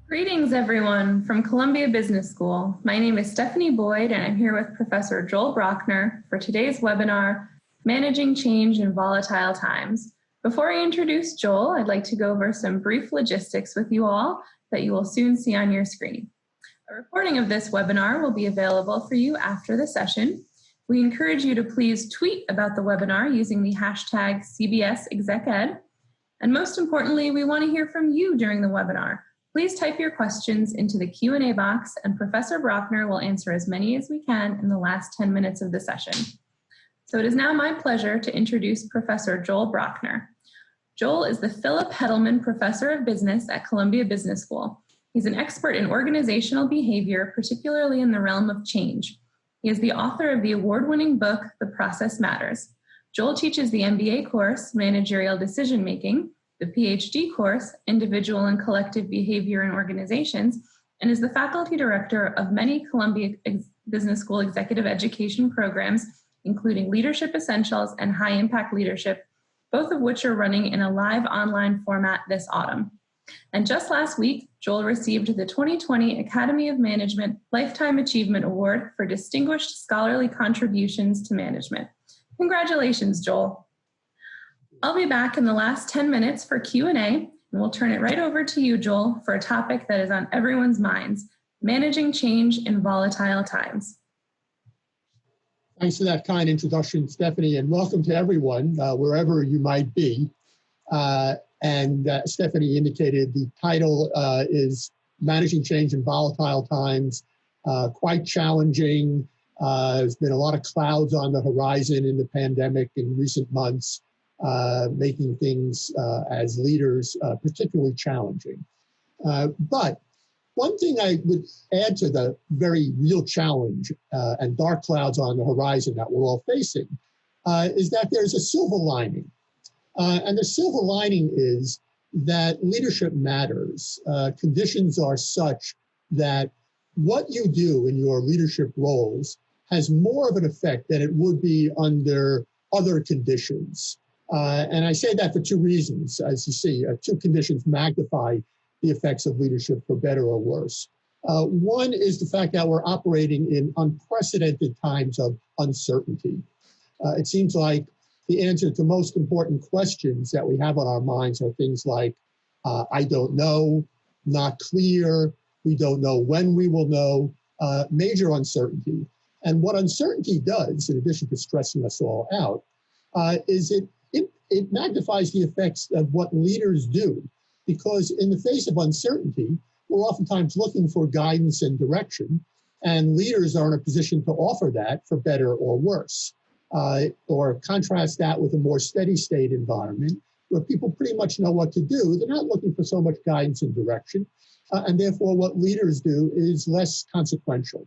Greetings, everyone, from Columbia Business School. My name is Stephanie Boyd, and I'm here with Professor Joel Brockner for today's webinar, Managing Change in Volatile Times. Before I introduce Joel, I'd like to go over some brief logistics with you all that you will soon see on your screen. A recording of this webinar will be available for you after the session. We encourage you to please tweet about the webinar using the hashtag CBSExecEd. And most importantly, we want to hear from you during the webinar. Please type your questions into the Q&A box, and Professor Brockner will answer as many as we can in the last 10 minutes of the session. So it is now my pleasure to introduce Professor Joel Brockner. Joel is the Phillip Hettleman Professor of Business at Columbia Business School. He's an expert in organizational behavior, particularly in the realm of change. He is the author of the award-winning book, The Process Matters. Joel teaches the MBA course, Managerial Decision Making, the PhD course, Individual and Collective Behavior in Organizations, and is the faculty director of many Columbia Business School executive education programs, including Leadership Essentials and High Impact Leadership, both of which are running in a live online format this autumn. And just last week, Joel received the 2020 Academy of Management Lifetime Achievement Award for Distinguished Scholarly Contributions to Management. Congratulations, Joel. I'll be back in the last 10 minutes for Q&A, and we'll turn it right over to you, Joel, for a topic that is on everyone's minds, managing change in volatile times. Thanks for that kind introduction, Stephanie, and welcome to everyone, wherever you might be. Stephanie indicated the title is Managing Change in Volatile Times, quite challenging. There's been a lot of clouds on the horizon in the pandemic in recent months, making things as leaders particularly challenging. But one thing I would add to the very real challenge and dark clouds on the horizon that we're all facing is that there's a silver lining. And the silver lining is that leadership matters. Conditions are such that what you do in your leadership roles has more of an effect than it would be under other conditions. And I say that for two reasons. As you see, two conditions magnify the effects of leadership for better or worse. One is the fact that we're operating in unprecedented times of uncertainty. It seems like the answer to most important questions that we have on our minds are things like, I don't know, not clear, we don't know when we will know, major uncertainty. And what uncertainty does, in addition to stressing us all out, is it magnifies the effects of what leaders do, because in the face of uncertainty, we're oftentimes looking for guidance and direction, and leaders are in a position to offer that for better or worse. Or contrast that with a more steady state environment where people pretty much know what to do. They're not looking for so much guidance and direction, and therefore what leaders do is less consequential.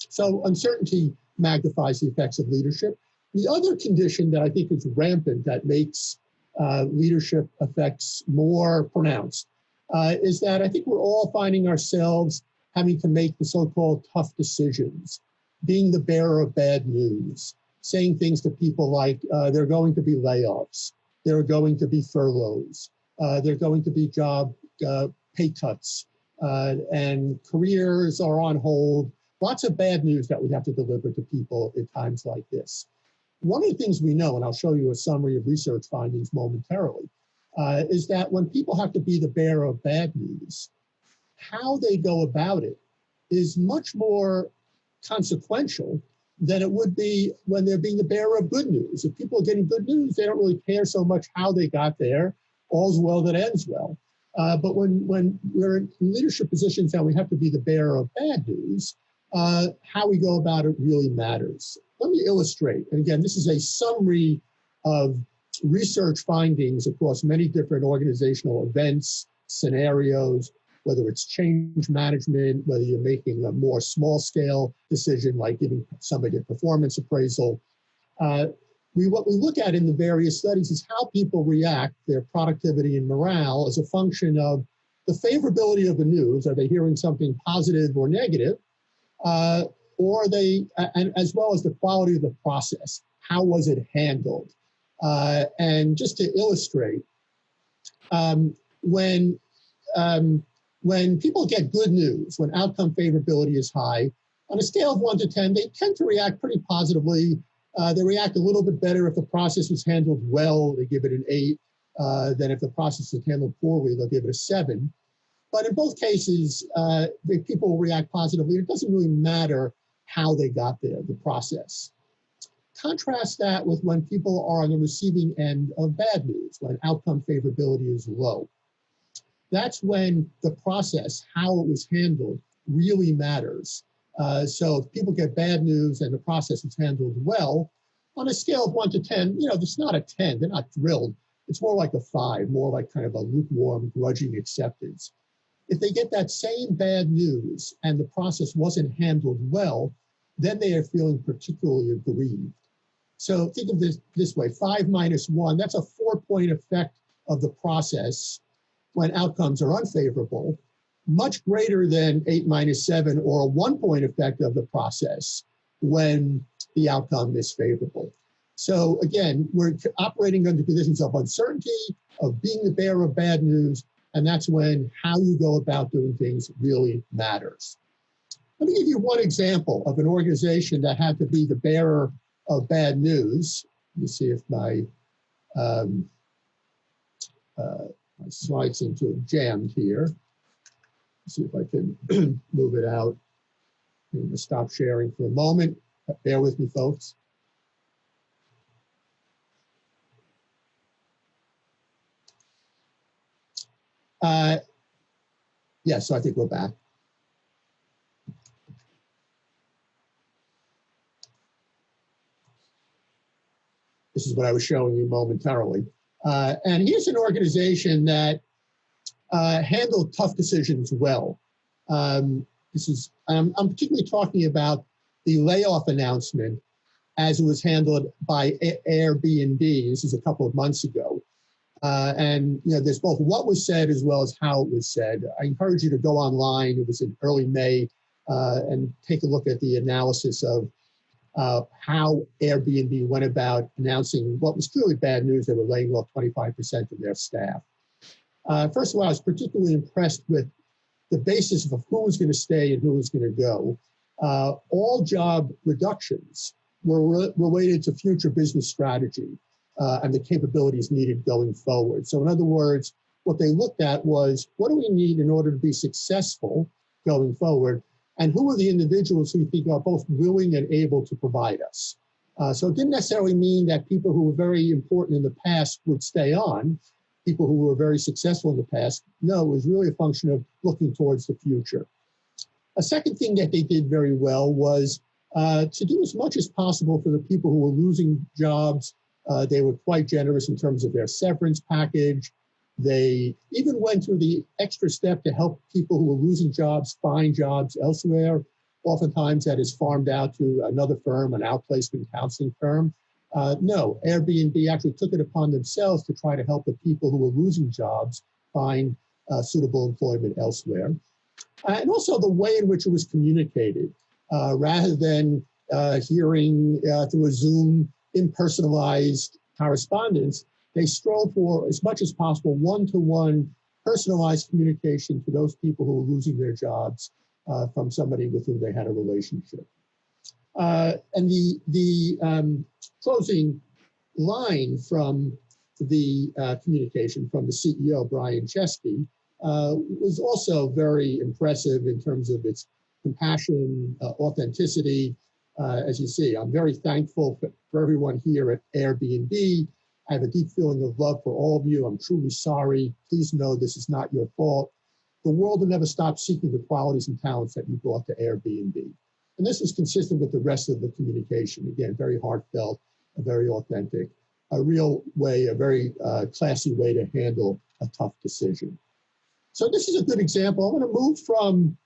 So uncertainty magnifies the effects of leadership. The other condition that I think is rampant that makes leadership effects more pronounced is that I think we're all finding ourselves having to make the so-called tough decisions, being the bearer of bad news, saying things to people like there are going to be layoffs, there are going to be furloughs, there are going to be job pay cuts, and careers are on hold. Lots of bad news that we have to deliver to people at times like this. One of the things we know, and I'll show you a summary of research findings momentarily, is that when people have to be the bearer of bad news, how they go about it is much more consequential than it would be when they're being the bearer of good news. If people are getting good news, they don't really care so much how they got there. All's well that ends well. But when we're in leadership positions and we have to be the bearer of bad news, how we go about it really matters. Let me illustrate. And again, this is a summary of research findings across many different organizational events, scenarios, whether it's change management, whether you're making a more small scale decision like giving somebody a performance appraisal. What we look at in the various studies is how people react, their productivity and morale as a function of the favorability of the news. Are they hearing something positive or negative? Or they, and as well as the quality of the process. How was it handled? And just to illustrate, when when people get good news, when outcome favorability is high, on a scale of 1 to 10, they tend to react pretty positively. They react a little bit better if the process was handled well, they give it an 8. Then if the process is handled poorly, they'll give it a 7. But in both cases, people react positively. It doesn't really matter how they got there, the process. Contrast that with when people are on the receiving end of bad news, when outcome favorability is low. That's when the process, how it was handled, really matters. So if people get bad news and the process is handled well, on a scale of 1 to 10, it's not a 10, they're not thrilled. It's more like a 5, more like kind of a lukewarm, grudging acceptance. If they get that same bad news and the process wasn't handled well, then they are feeling particularly aggrieved. So think of this way, 5 minus 1, that's a 4-point effect of the process when outcomes are unfavorable, much greater than 8 minus 7 or a 1-point effect of the process when the outcome is favorable. So again, we're operating under conditions of uncertainty, of being the bearer of bad news, and that's when how you go about doing things really matters. Let me give you one example of an organization that had to be the bearer of bad news. Let me see if my slides seem to have jammed here. Let's see if I can move it out. I'm going to stop sharing for a moment. Bear with me, folks. Yeah, so I think we're back. This is what I was showing you momentarily. And here's an organization that handled tough decisions well. I'm particularly talking about the layoff announcement as it was handled by Airbnb. This is a couple of months ago. And there's both what was said as well as how it was said. I encourage you to go online. It was in early May and take a look at the analysis of how Airbnb went about announcing what was clearly bad news. They were laying off 25% of their staff. First of all, I was particularly impressed with the basis of who was going to stay and who was going to go. All job reductions were related to future business strategy and the capabilities needed going forward. So in other words, what they looked at was, what do we need in order to be successful going forward? And who are the individuals who we think are both willing and able to provide us? So it didn't necessarily mean that people who were very important in the past would stay on, people who were very successful in the past. No, it was really a function of looking towards the future. A second thing that they did very well was to do as much as possible for the people who were losing jobs. They were quite generous in terms of their severance package. They even went through the extra step to help people who were losing jobs find jobs elsewhere. Oftentimes that is farmed out to another firm, an outplacement counseling firm. No, Airbnb actually took it upon themselves to try to help the people who were losing jobs find suitable employment elsewhere. And also the way in which it was communicated, rather than hearing through a Zoom impersonalized correspondence, they strove for, as much as possible, one-to-one personalized communication to those people who were losing their jobs from somebody with whom they had a relationship. And the closing line from the communication from the CEO, Brian Chesky, was also very impressive in terms of its compassion, authenticity. As you see, I'm very thankful for everyone here at Airbnb. I have a deep feeling of love for all of you. I'm truly sorry. Please know this is not your fault. The world will never stop seeking the qualities and talents that you brought to Airbnb. And this was consistent with the rest of the communication. Again, very heartfelt, very authentic, a real way, a very classy way to handle a tough decision. So this is a good example. I'm going to move from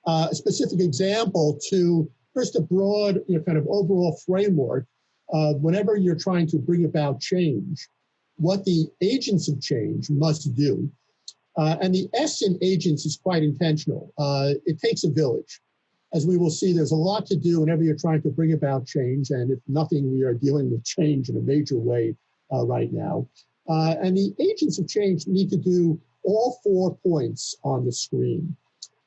a specific example to first a broad, kind of overall framework of whenever you're trying to bring about change, what the agents of change must do. And the S in agents is quite intentional. It takes a village. As we will see, there's a lot to do whenever you're trying to bring about change. And if nothing, we are dealing with change in a major way right now. And the agents of change need to do all 4 points on the screen.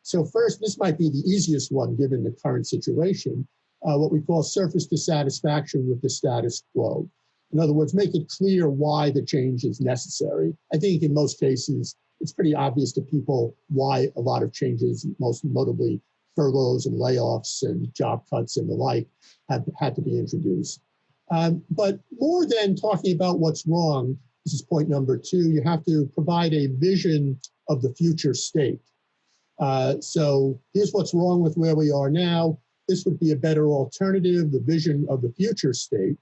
So first, this might be the easiest one given the current situation, what we call surface dissatisfaction with the status quo. In other words, make it clear why the change is necessary. I think in most cases, it's pretty obvious to people why a lot of changes, most notably furloughs and layoffs and job cuts and the like, have had to be introduced. But more than talking about what's wrong, this is point number 2, you have to provide a vision of the future state. So here's what's wrong with where we are now. This would be a better alternative, the vision of the future state.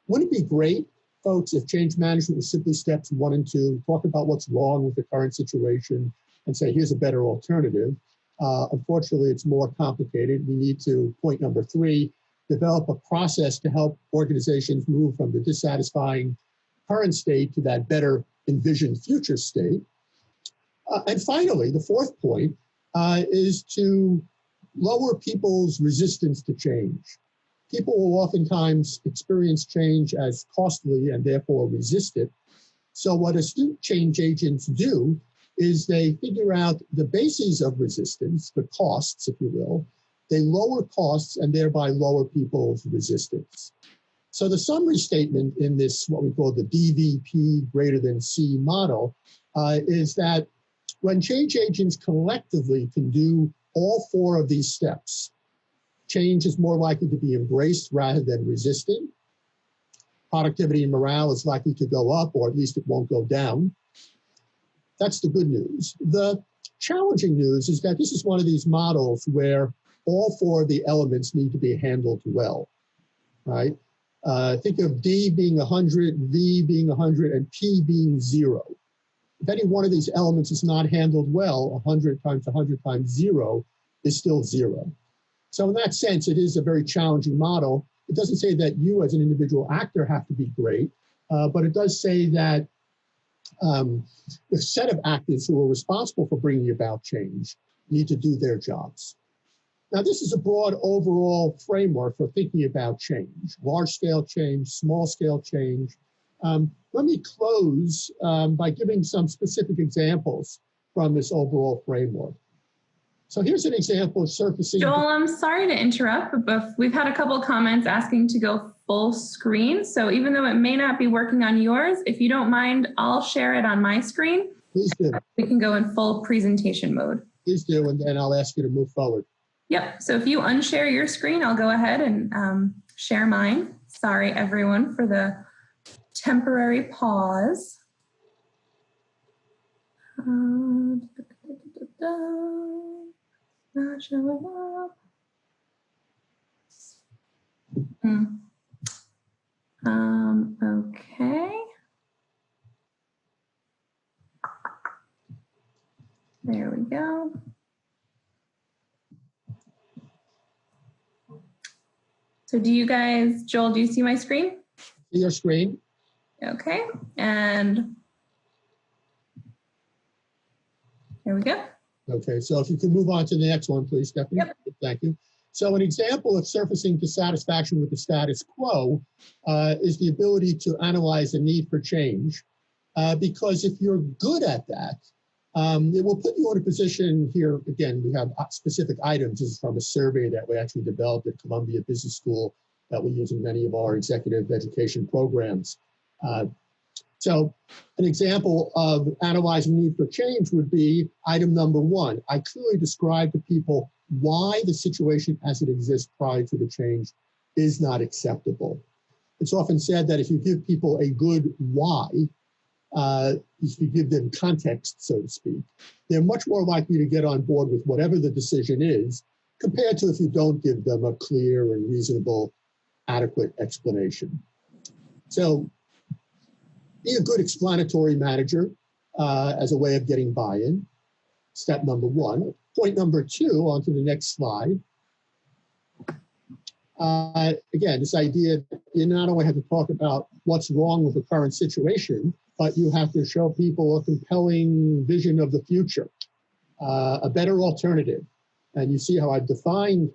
Wouldn't it be great, folks, if change management was simply steps 1 and 2, talk about what's wrong with the current situation and say, here's a better alternative. Unfortunately, it's more complicated. We need to, point number 3, develop a process to help organizations move from the dissatisfying current state to that better envisioned future state. And finally, the 4th point is to lower people's resistance to change. People will oftentimes experience change as costly and therefore resist it. So what astute change agents do is they figure out the bases of resistance, the costs, if you will. They lower costs and thereby lower people's resistance. So the summary statement in this, what we call the DVP greater than C model, is that when change agents collectively can do all 4 of these steps, change is more likely to be embraced rather than resisted. Productivity and morale is likely to go up, or at least it won't go down. That's the good news. The challenging news is that this is one of these models where all 4 of the elements need to be handled well, right? Think of D being 100, V being 100, and P being 0. If any one of these elements is not handled well, 100 times 100 times 0 is still 0. So in that sense, it is a very challenging model. It doesn't say that you as an individual actor have to be great, but it does say that the set of actors who are responsible for bringing about change need to do their jobs. Now, this is a broad overall framework for thinking about change, large-scale change, small-scale change. Let me close by giving some specific examples from this overall framework. So here's an example of surfacing. Joel, I'm sorry to interrupt, but we've had a couple comments asking to go full screen. So even though it may not be working on yours, if you don't mind, I'll share it on my screen. Please do. We can go in full presentation mode. Please do, and then I'll ask you to move forward. Yep, so if you unshare your screen, I'll go ahead and share mine. Sorry, everyone, for the temporary pause. Not showing up. Okay. There we go. So do you guys, Joel, do you see my screen? See your screen. Okay, and there we go. Okay, so if you can move on to the next one, please, Stephanie. Yep. Thank you. So an example of surfacing dissatisfaction with the status quo is the ability to analyze the need for change. Because if you're good at that, it will put you in a position here. Again, we have specific items. This is from a survey that we actually developed at Columbia Business School that we use in many of our executive education programs. So an example of analyzing need for change would be item number 1. I clearly describe to people why the situation as it exists prior to the change is not acceptable. It's often said that if you give people a good why, if you give them context, so to speak, they're much more likely to get on board with whatever the decision is, compared to if you don't give them a clear and reasonable, adequate explanation. So be a good explanatory manager as a way of getting buy-in. Step number 1. Point number 2, on to the next slide. Again, this idea that you not only have to talk about what's wrong with the current situation, but you have to show people a compelling vision of the future, a better alternative. And you see how I've defined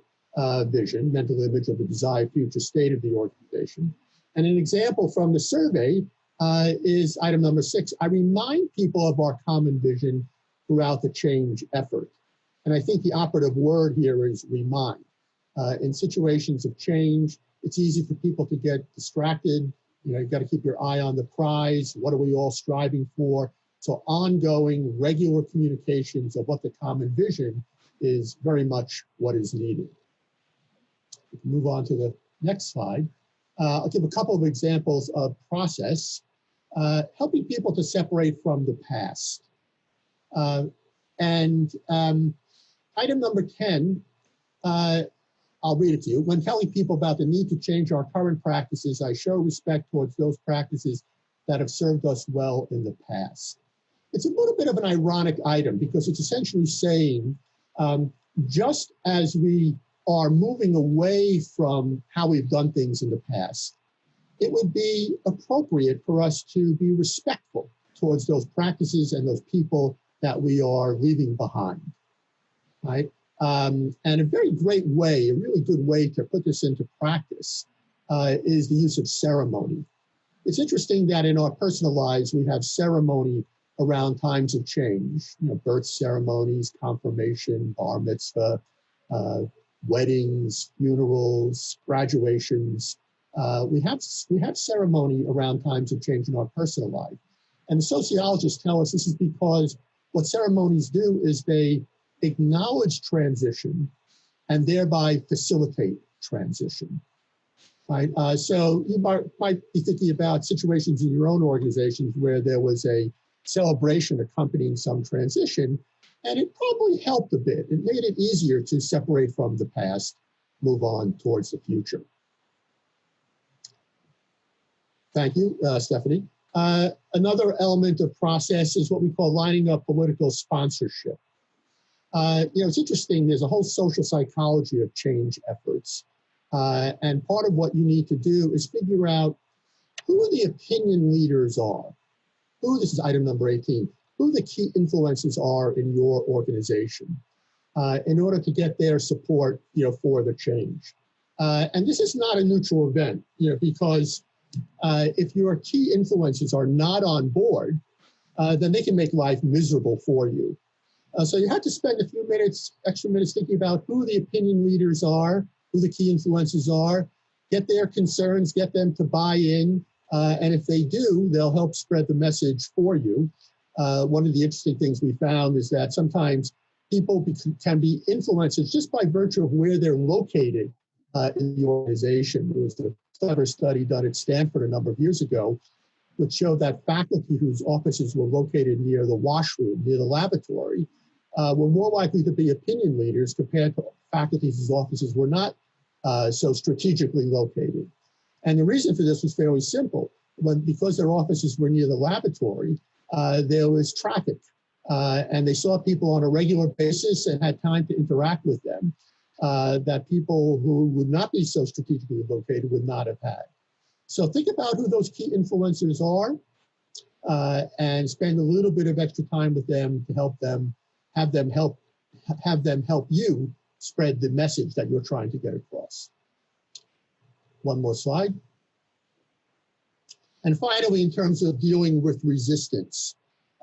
vision, mental image of the desired future state of the organization. And an example from the survey is item number 6. I remind people of our common vision throughout the change effort. And I think the operative word here is remind. In situations of change, it's easy for people to get distracted. You know, you've got to keep your eye on the prize. What are we all striving for? So ongoing, regular communications of what the common vision is very much what is needed. We can move on to the next slide. I'll give a couple of examples of process, helping people to separate from the past. Item number 10, I'll read it to you. When telling people about the need to change our current practices, I show respect towards those practices that have served us well in the past. It's a little bit of an ironic item because it's essentially saying, just as we are moving away from how we've done things in the past, it would be appropriate for us to be respectful towards those practices and those people that we are leaving behind, right? And a very great way, a really good way to put this into practice is the use of ceremony. It's interesting that in our personal lives, we have ceremony around times of change, you know, birth ceremonies, confirmation, bar mitzvah, weddings, funerals, graduations. We have ceremony around times of change in our personal life. And the sociologists tell us this is because what ceremonies do is they acknowledge transition and thereby facilitate transition, right? So you might be thinking about situations in your own organizations where there was a celebration accompanying some transition, and it probably helped a bit. It made it easier to separate from the past, move on towards the future. Thank you, Stephanie. Another element of process is what we call lining up political sponsorship. You know, it's interesting, there's a whole social psychology of change efforts. And part of what you need to do is figure out who the opinion leaders are. This is item number 18, who the key influences are in your organization in order to get their support, you know, for the change. And this is not a neutral event, you know, because if your key influences are not on board, then they can make life miserable for you. So you have to spend a few minutes, extra minutes thinking about who the opinion leaders are, who the key influences are, get their concerns, get them to buy in. And if they do, they'll help spread the message for you. One of the interesting things we found is that sometimes people can be influencers just by virtue of where they're located in the organization. There was a clever study done at Stanford a number of years ago, which showed that faculty whose offices were located near the washroom, near the lavatory, were more likely to be opinion leaders compared to faculty whose offices were not so strategically located. And the reason for this was fairly simple. Because their offices were near the lavatory, there was traffic. And they saw people on a regular basis and had time to interact with them that people who would not be so strategically located would not have had. So think about who those key influencers are and spend a little bit of extra time with them to help them, have them help you spread the message that you're trying to get across. One more slide. And finally, in terms of dealing with resistance,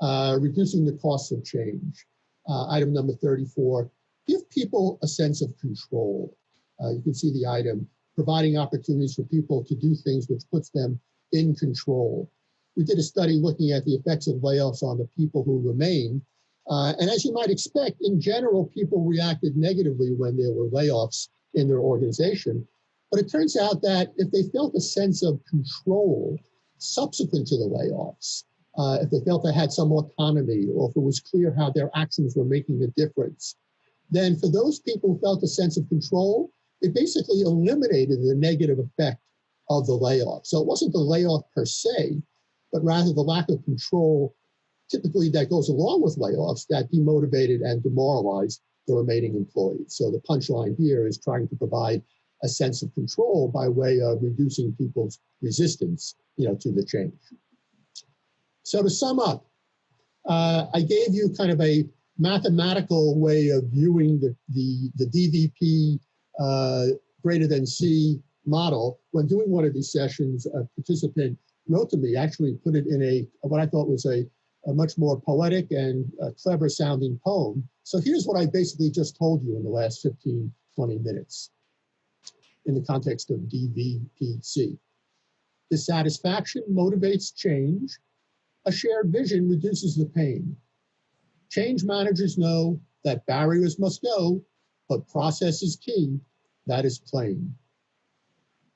reducing the cost of change. Item number 34, give people a sense of control. You can see the item, providing opportunities for people to do things which puts them in control. We did a study looking at the effects of layoffs on the people who remain. And as you might expect, in general, people reacted negatively when there were layoffs in their organization. But it turns out that if they felt a sense of control subsequent to the layoffs, if they felt they had some autonomy, or if it was clear how their actions were making a difference, then for those people who felt a sense of control, it basically eliminated the negative effect of the layoff. So it wasn't the layoff per se, but rather the lack of control typically that goes along with layoffs that demotivated and demoralized the remaining employees. So the punchline here is trying to provide a sense of control by way of reducing people's resistance, to the change. So to sum up, I gave you kind of a mathematical way of viewing the DVP greater than C model. When doing one of these sessions, a participant wrote to me actually put it in what I thought was a much more poetic and clever sounding poem. So here's what I basically just told you in the last 15, 20 minutes in the context of DVPC. Dissatisfaction motivates change. A shared vision reduces the pain. Change managers know that barriers must go, but process is key. That is plain.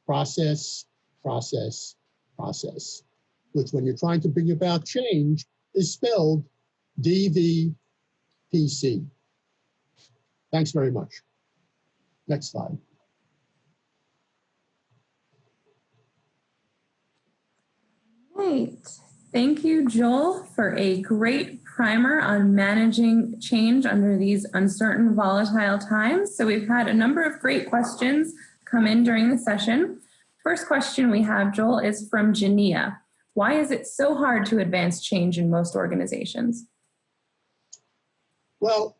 Process, process, process, which when you're trying to bring about change is spelled DVPC. Thanks very much. Next slide. Great. Thank you, Joel, for a great primer on managing change under these uncertain, volatile times. So we've had a number of great questions come in during the session. First question we have, Joel, is from Jania. Why is it so hard to advance change in most organizations? Well,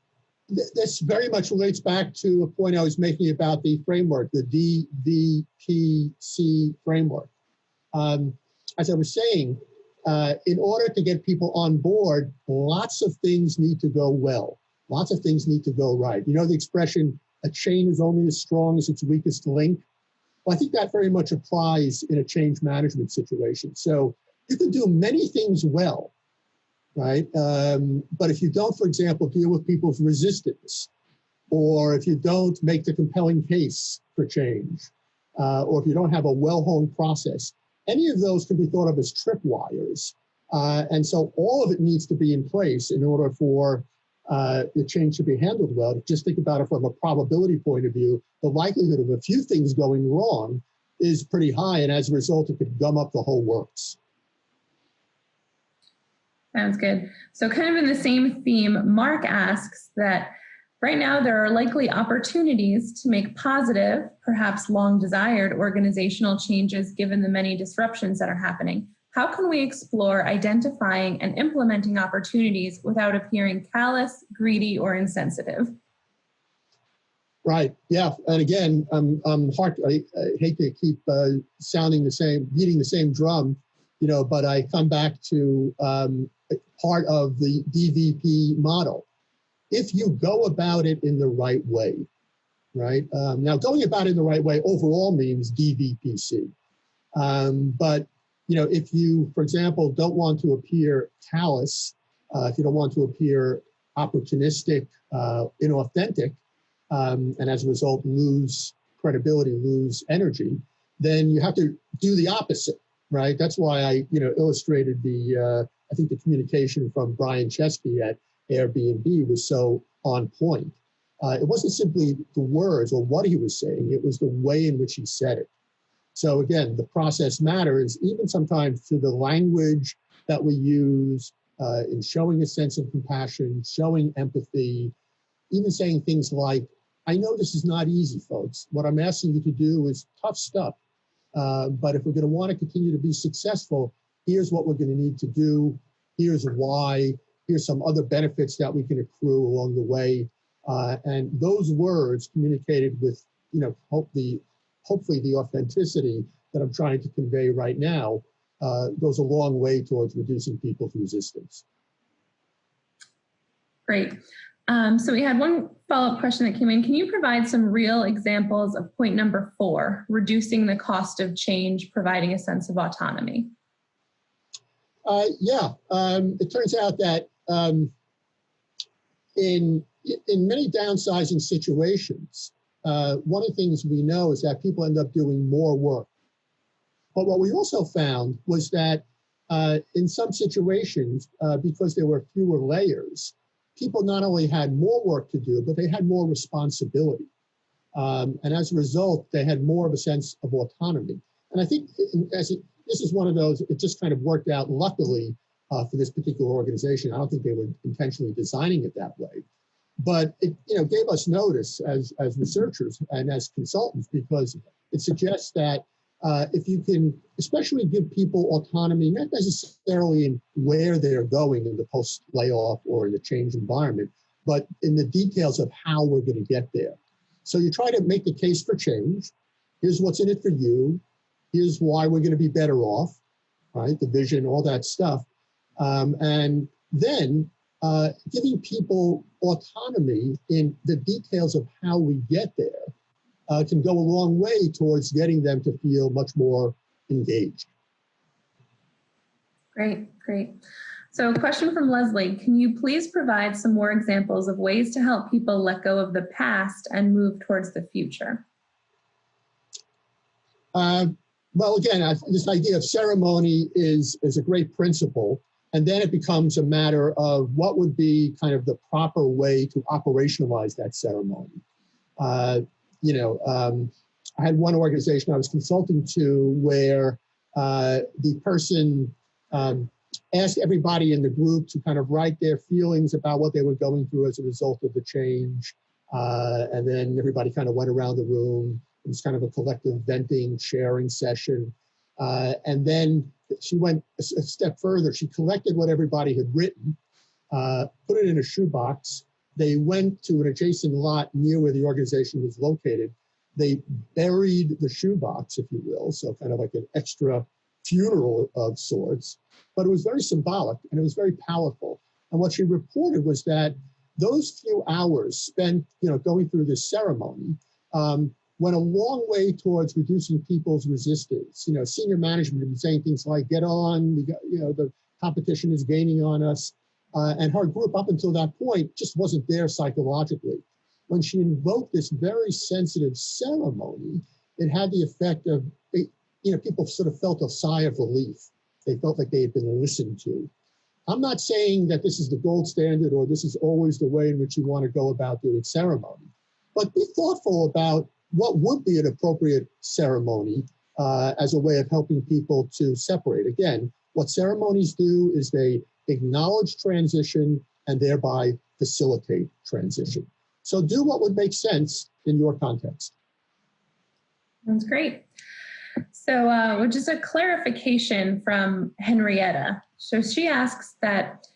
this very much relates back to a point I was making about the framework, the DVPC framework. As I was saying, in order to get people on board, lots of things need to go well. Lots of things need to go right. You know the expression, a chain is only as strong as its weakest link? Well, I think that very much applies in a change management situation. So you can do many things well, right? But if you don't, for example, deal with people's resistance, or if you don't make the compelling case for change, or if you don't have a well-honed process, any of those can be thought of as tripwires. And so all of it needs to be in place in order for the change to be handled well. Just think about it from a probability point of view. The likelihood of a few things going wrong is pretty high, and as a result, it could gum up the whole works. Sounds good. So kind of in the same theme, Mark asks that right now there are likely opportunities to make positive, perhaps long desired organizational changes given the many disruptions that are happening. How can we explore identifying and implementing opportunities without appearing callous, greedy, or insensitive? Right. Yeah. And again, I hate to keep beating the same drum, but I come back to part of the DVP model. If you go about it in the right way, right? Now, going about it in the right way overall means DVPC. But, if you, for example, don't want to appear callous, if you don't want to appear opportunistic, inauthentic, and as a result lose credibility, lose energy, then you have to do the opposite, right? That's why I, illustrated I think the communication from Brian Chesky at Airbnb was so on point. It wasn't simply the words or what he was saying, it was the way in which he said it. So again, the process matters, even sometimes to the language that we use in showing a sense of compassion, showing empathy, even saying things like, I know this is not easy, folks. What I'm asking you to do is tough stuff. But if we're going to want to continue to be successful, here's what we're going to need to do. Here's why. Here's some other benefits that we can accrue along the way. And those words communicated with, hopefully the authenticity that I'm trying to convey right now goes a long way towards reducing people's resistance. Great. So we had one follow-up question that came in. Can you provide some real examples of point number 4, reducing the cost of change, providing a sense of autonomy? It turns out that in many downsizing situations, one of the things we know is that people end up doing more work. But what we also found was that in some situations, because there were fewer layers, people not only had more work to do, but they had more responsibility. And as a result, they had more of a sense of autonomy. And I think this is one of those, it just kind of worked out luckily for this particular organization. I don't think they were intentionally designing it that way. But it gave us notice as researchers and as consultants, because it suggests that if you can especially give people autonomy, not necessarily in where they're going in the post-layoff or in the change environment, but in the details of how we're going to get there. So you try to make the case for change. Here's what's in it for you. Here's why we're going to be better off. right? The vision, all that stuff. And then giving people autonomy in the details of how we get there can go a long way towards getting them to feel much more engaged. Great, great. So a question from Leslie, can you please provide some more examples of ways to help people let go of the past and move towards the future? Well, again, this idea of ceremony is a great principle, and then it becomes a matter of what would be kind of the proper way to operationalize that ceremony. I had one organization I was consulting to where the person asked everybody in the group to kind of write their feelings about what they were going through as a result of the change. And then everybody kind of went around the room. It was kind of a collective venting, sharing session. And then she went a step further. She collected what everybody had written, put it in a shoebox. They went to an adjacent lot near where the organization was located. They buried the shoebox, if you will, so kind of like an extra funeral of sorts. But it was very symbolic and it was very powerful. And what she reported was that those few hours spent, going through this ceremony went a long way towards reducing people's resistance. Senior management had been saying things like, "Get on, the competition is gaining on us," and her group up until that point just wasn't there psychologically. When she invoked this very sensitive ceremony, it had the effect of, people sort of felt a sigh of relief. They felt like they had been listened to. I'm not saying that this is the gold standard or this is always the way in which you want to go about doing ceremony, but be thoughtful about what would be an appropriate ceremony as a way of helping people to separate. Again, what ceremonies do is they acknowledge transition and thereby facilitate transition. So do what would make sense in your context. That's great. So just a clarification from Henrietta. So she asks that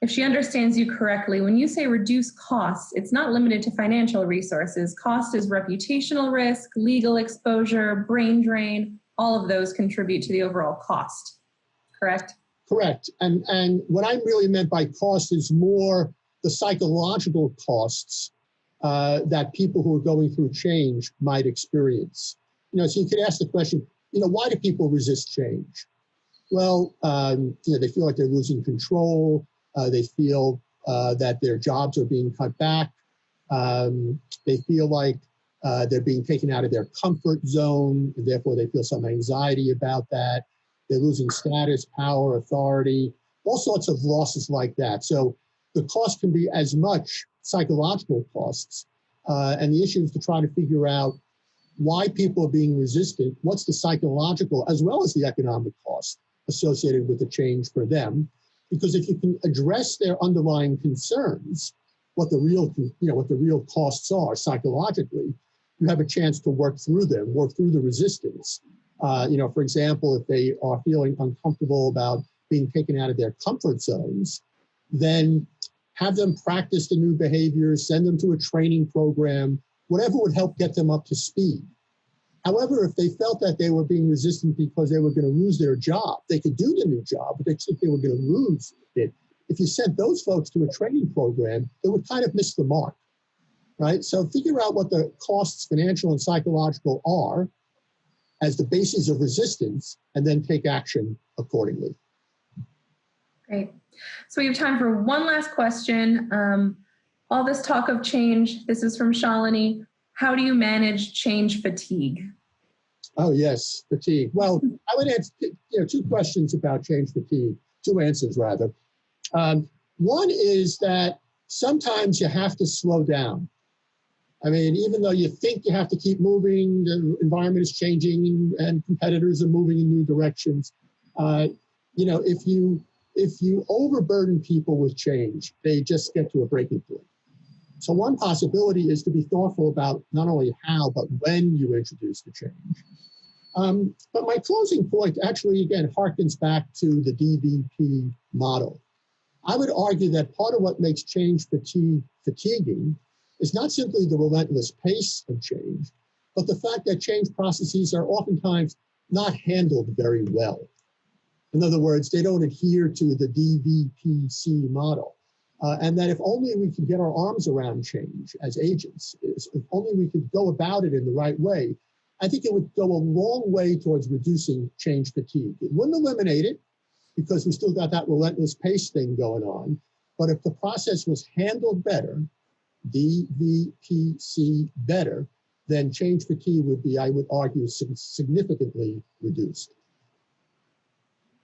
if she understands you correctly, when you say reduce costs, it's not limited to financial resources. Cost is reputational risk, legal exposure, brain drain, all of those contribute to the overall cost, correct? Correct. And what I really meant by cost is more the psychological costs that people who are going through change might experience. So you could ask the question, why do people resist change? Well, they feel like they're losing control. They feel that their jobs are being cut back. They feel like they're being taken out of their comfort zone, and therefore they feel some anxiety about that. They're losing status, power, authority, all sorts of losses like that. So the cost can be as much psychological costs. And the issue is to try to figure out why people are being resistant, what's the psychological as well as the economic cost associated with the change for them. Because if you can address their underlying concerns, what the real costs are psychologically, you have a chance to work through them, work through the resistance. For example, if they are feeling uncomfortable about being taken out of their comfort zones, then have them practice the new behaviors, send them to a training program, whatever would help get them up to speed. However, if they felt that they were being resistant because they were going to lose their job, they could do the new job, but they were going to lose it. If you sent those folks to a training program, they would kind of miss the mark, right? So figure out what the costs, financial and psychological, are as the basis of resistance, and then take action accordingly. Great. So we have time for one last question. All this talk of change, this is from Shalini. How do you manage change fatigue? Oh, yes, fatigue. Well, I would answer two questions about change fatigue, two answers rather. One is that sometimes you have to slow down. I mean, even though you think you have to keep moving, the environment is changing and competitors are moving in new directions. If you overburden people with change, they just get to a breaking point. So one possibility is to be thoughtful about not only how, but when you introduce the change. But my closing point actually, again, harkens back to the DVP model. I would argue that part of what makes change fatiguing is not simply the relentless pace of change, but the fact that change processes are oftentimes not handled very well. In other words, they don't adhere to the DVPC model. And that if only we could get our arms around change as agents, if only we could go about it in the right way, I think it would go a long way towards reducing change fatigue. It wouldn't eliminate it because we still got that relentless pace thing going on. But if the process was handled better, DVPC better, then change fatigue would be, I would argue, significantly reduced.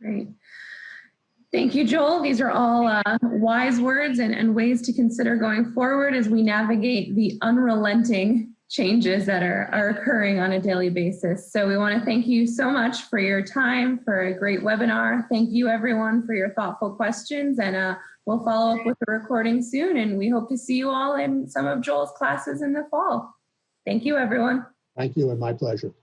Great. Thank you, Joel. These are all wise words and ways to consider going forward as we navigate the unrelenting changes that are occurring on a daily basis. So we want to thank you so much for your time, for a great webinar. Thank you, everyone, for your thoughtful questions. And we'll follow up with a recording soon. And we hope to see you all in some of Joel's classes in the fall. Thank you, everyone. Thank you, and my pleasure.